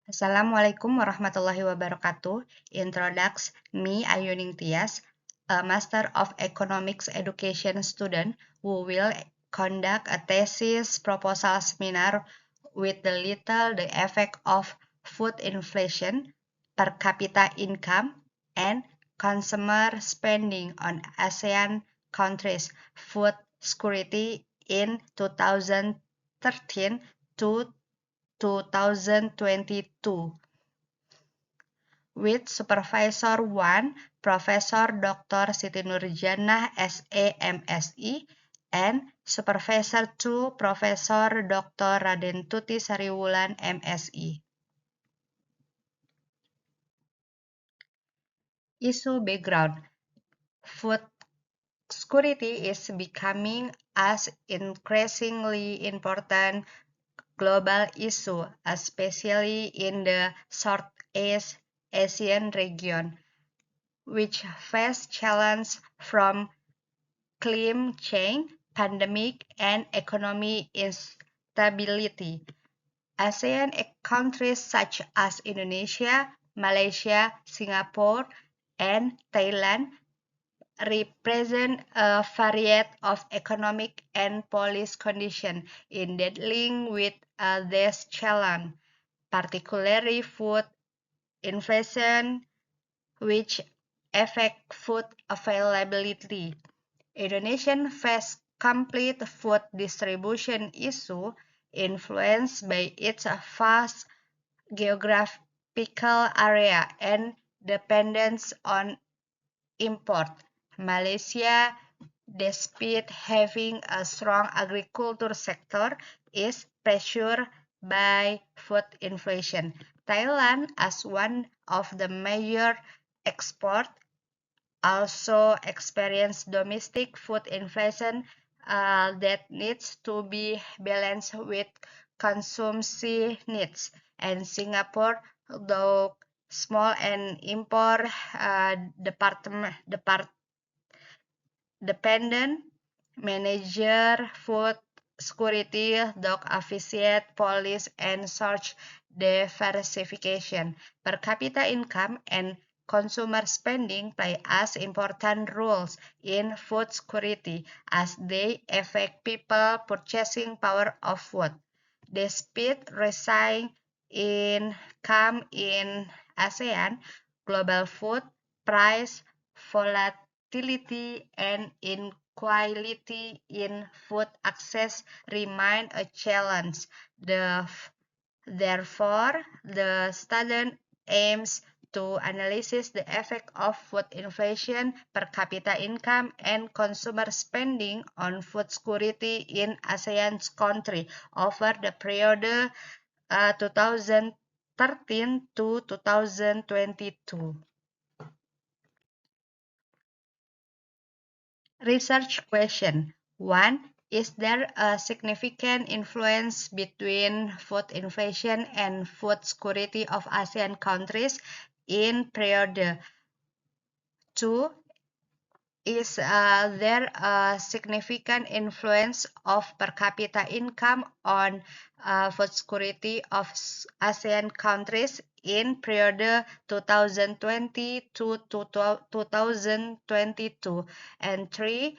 Assalamualaikum warahmatullahi wabarakatuh. Introducts me Ayuning Tias, a Master of Economics Education student who will conduct a thesis proposal seminar with the title The Effect of Food Inflation, Per Capita Income, and Consumer Spending on ASEAN countries' food security in 2013 to 2022, with Supervisor 1, Professor Dr. Siti Nurjanah, SAMSI, and Supervisor 2, Professor Dr. Raden Tuti Sariwulan, MSI. Issue background. Food security is becoming as increasingly important global issue, especially in the Southeast Asian region, which face challenges from climate change, pandemic, and economic instability. ASEAN countries such as Indonesia, Malaysia, Singapore, and Thailand represent a variety of economic and policy conditions in dealing with this challenge, particularly food inflation, which affect food availability. Indonesia faces complete food distribution issue influenced by its vast geographical area and dependence on import. Malaysia, despite having a strong agriculture sector, is pressured by food inflation. Thailand, as one of the major export, also experience domestic food inflation that needs to be balanced with consumption needs. And Singapore, though small and import dependent, manager food security, dog officiate, police, and search diversification. Per capita income and consumer spending play as important roles in food security as they affect people purchasing power of food. Despite rising income in ASEAN, global food price volatility and inequality in food access remain a challenge. Therefore, the study aims to analyze the effect of food inflation, per capita income, and consumer spending on food security in ASEAN countries over the period 2013 to 2022. Research question 1. Is there a significant influence between food inflation and food security of ASEAN countries in period 2? Is there a significant influence of per capita income on food security of ASEAN countries in period 2020 to 2022? And 3.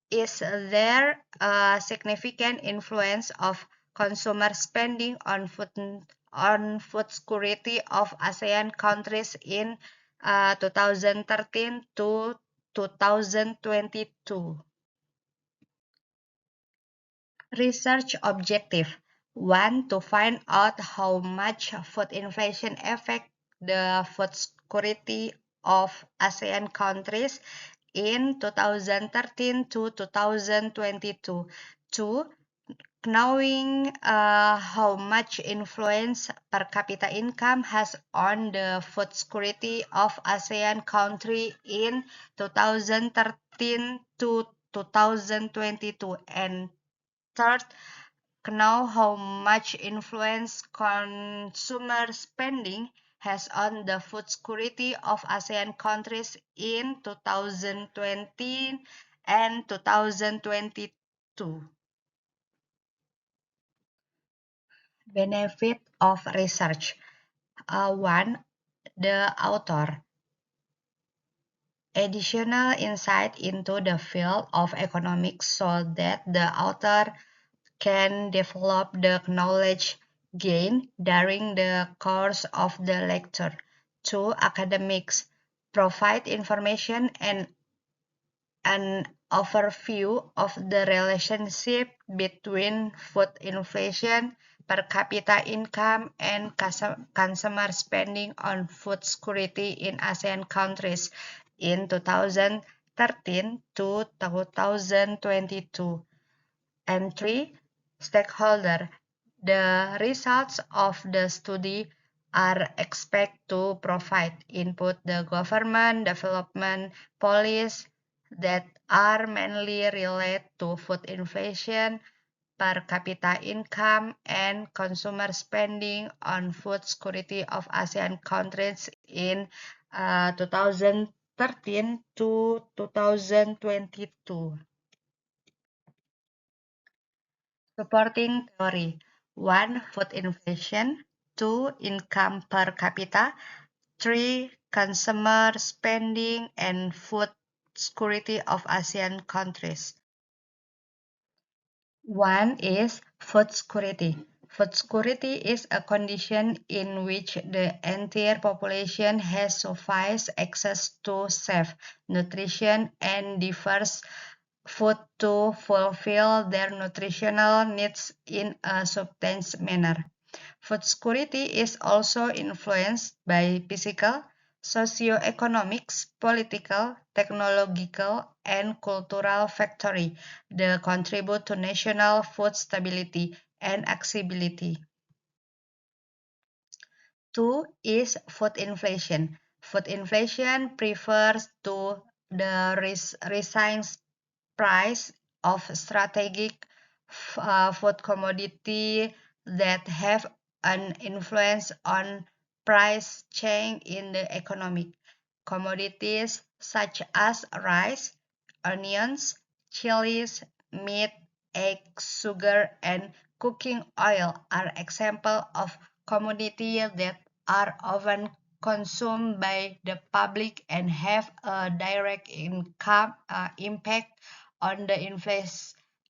Is there a significant influence of consumer spending on food security of ASEAN countries in 2013 to 2022? Research objective 1. To find out how much food inflation affects the food security of ASEAN countries in 2013 to 2022. 2. Knowing how much influence per capita income has on the food security of ASEAN country in 2013 to 2022. And 3rd, know how much influence consumer spending has on the food security of ASEAN countries in 2020 and 2022. Benefit of research. 1. The author. Additional insight into the field of economics so that the author can develop the knowledge gained during the course of the lecture. 2. Academics. Provide information and an overview of the relationship between food inflation, per capita income, and consumer spending on food security in ASEAN countries in 2013 to 2022. And 3. Stakeholder. The results of the study are expected to provide input the government development policies that are mainly related to food inflation, per capita income, and consumer spending on food security of ASEAN countries in 2013 to 2022. Supporting theory. 1. Food inflation. 2. Income per capita. 3. Consumer spending and food security of ASEAN countries. 1 is food security. Food security is a condition in which the entire population has sufficient access to safe, nutrition, and diverse food to fulfill their nutritional needs in a substantial manner. Food security is also influenced by physical, socioeconomics, political, technological, and cultural factors that contribute to national food stability and accessibility. 2 is food inflation. Food inflation refers to the rising price of strategic food commodity that have an influence on price change in the economic. Commodities such as rice, onions, chilies, meat, eggs, sugar, and cooking oil are examples of commodities that are often consumed by the public and have a direct income impact on the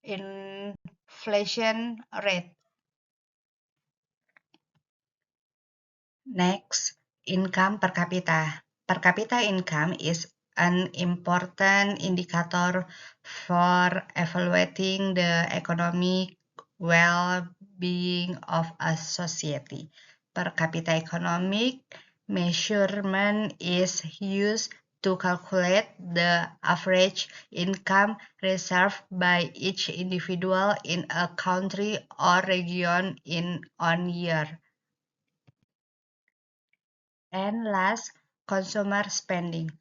inflation rate. Next, income per capita. Per capita income is an important indicator for evaluating the economic well-being of a society. Per capita economic measurement is used to calculate the average income reserved by each individual in a country or region in one year. And last, consumer spending.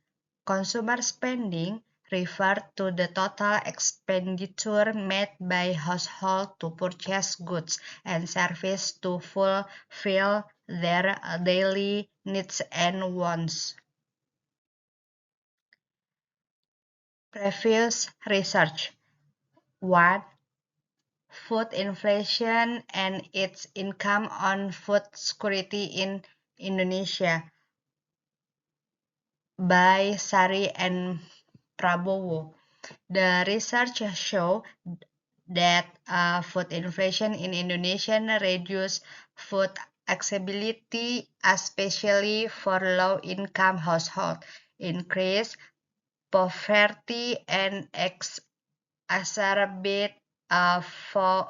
Consumer spending refers to the total expenditure made by households to purchase goods and services to fulfill their daily needs and wants. Previous research. 1. Food inflation and its income on food security in Indonesia by Sari and Prabowo. The research shows that food inflation in Indonesia reduces food accessibility, especially for low-income households, increase poverty, and exacerbate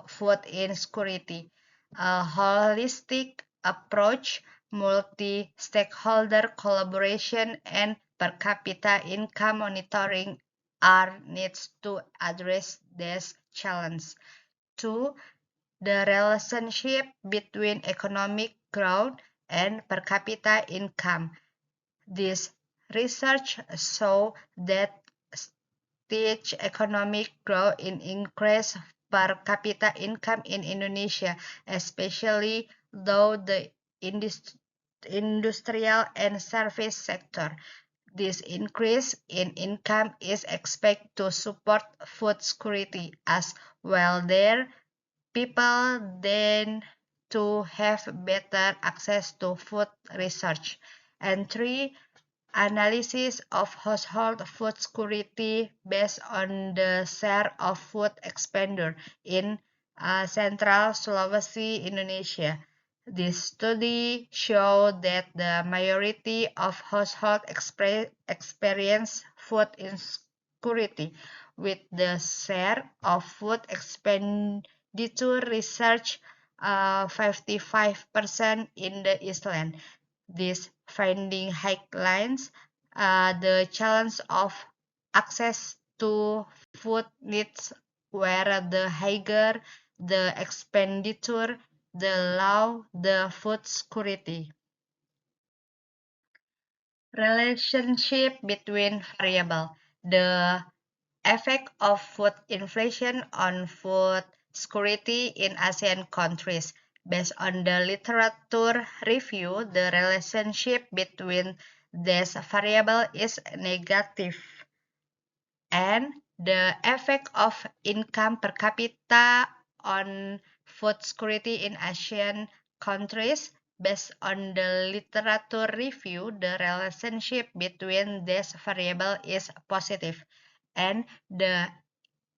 food insecurity. A holistic approach, multi-stakeholder collaboration, and per capita income monitoring are needs to address this challenge. 2. The relationship between economic growth and per capita income. This research shows that stage economic growth in increase per capita income in Indonesia, especially though the industrial and service sector. This increase in income is expected to support food security as well. There, people then to have better access to food research. And 3. Analysis of household food security based on the share of food expenditure in Central Sulawesi, Indonesia. This study showed that the majority of households experience food insecurity, with the share of food expenditure research 55% in the Eastland. This finding highlights the challenge of access to food needs, where the higher the expenditure, the low the food security. Relationship between variables. The effect of food inflation on food security in ASEAN countries. Based on the literature review, the relationship between these variables is negative, and the effect of income per capita on food security in Asian countries. Based on the literature review, the relationship between these variables is positive, and the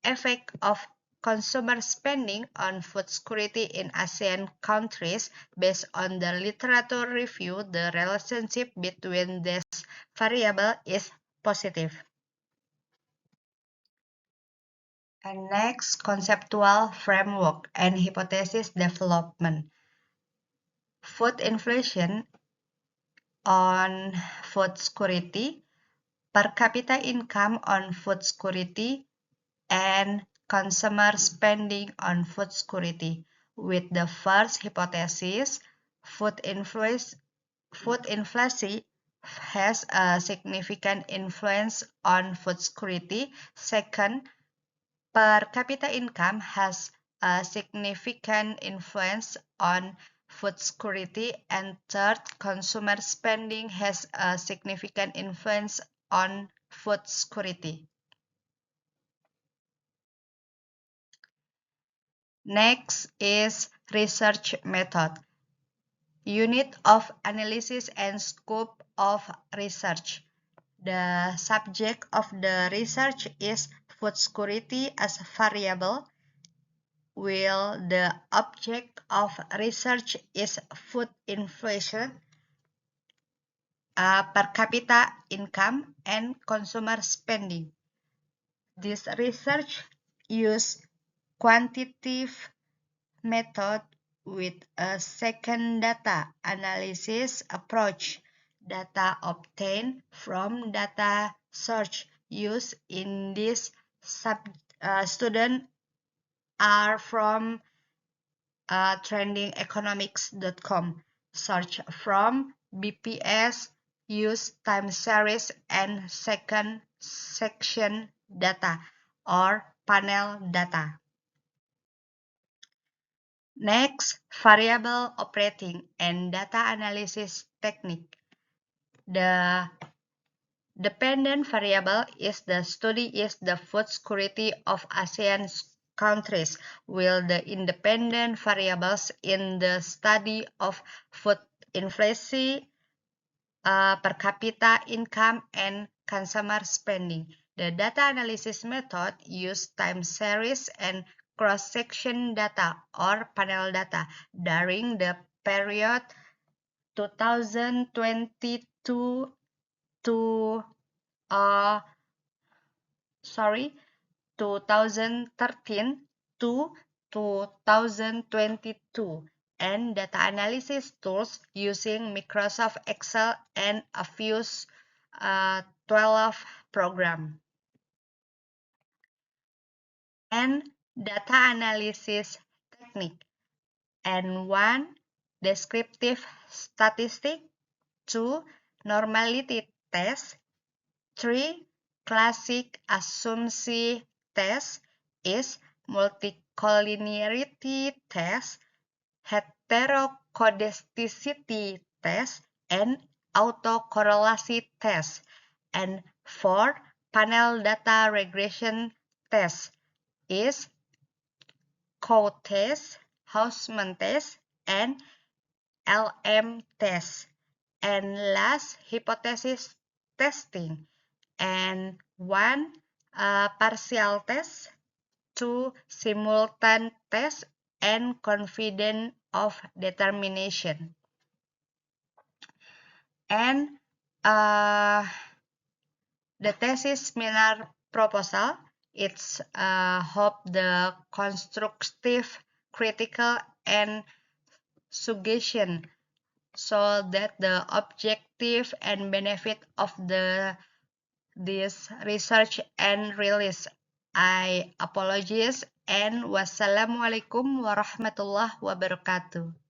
effect of consumer spending on food security in ASEAN countries. Based on the literature review, the relationship between these variables is positive. And next, conceptual framework and hypothesis development. Food inflation on food security, per capita income on food security, and consumer spending on food security. With the first hypothesis, food inflation has a significant influence on food security. Second, per capita income has a significant influence on food security. And third, consumer spending has a significant influence on food security. Next is research method. Unit of analysis and scope of research. The subject of the research is food security as a variable, while the object of research is food inflation, per capita income, and consumer spending. This research uses quantitative method with a second data analysis approach. Data obtained from data search used in this student are from trendingeconomics.com. Search from BPS, use time series and second section data or panel data. Next, variable operating and data analysis technique. The dependent variable is the food security of ASEAN countries, while the independent variables in the study of food inflation, per capita income, and consumer spending. The data analysis method uses time series and cross-section data or panel data during the period 2022 to 2013 to 2022, and data analysis tools using Microsoft Excel and a Fuse 12 program. And data analysis technique. And 1. Descriptive statistic. 2. Normality test. 3. Classic assumption test is multicollinearity test, heteroscedasticity test, and autocorrelation test. And 4. Panel data regression test is Coe test, Hausman test, and LM test. And last, hypothesis testing. And one, partial test. Two, simultaneous test. And confidence of determination. And the thesis seminar proposal, it's hope the constructive, critical, and suggestion so that the objective and benefit of this research and release. I apologize and wassalamualaikum warahmatullahi wabarakatuh.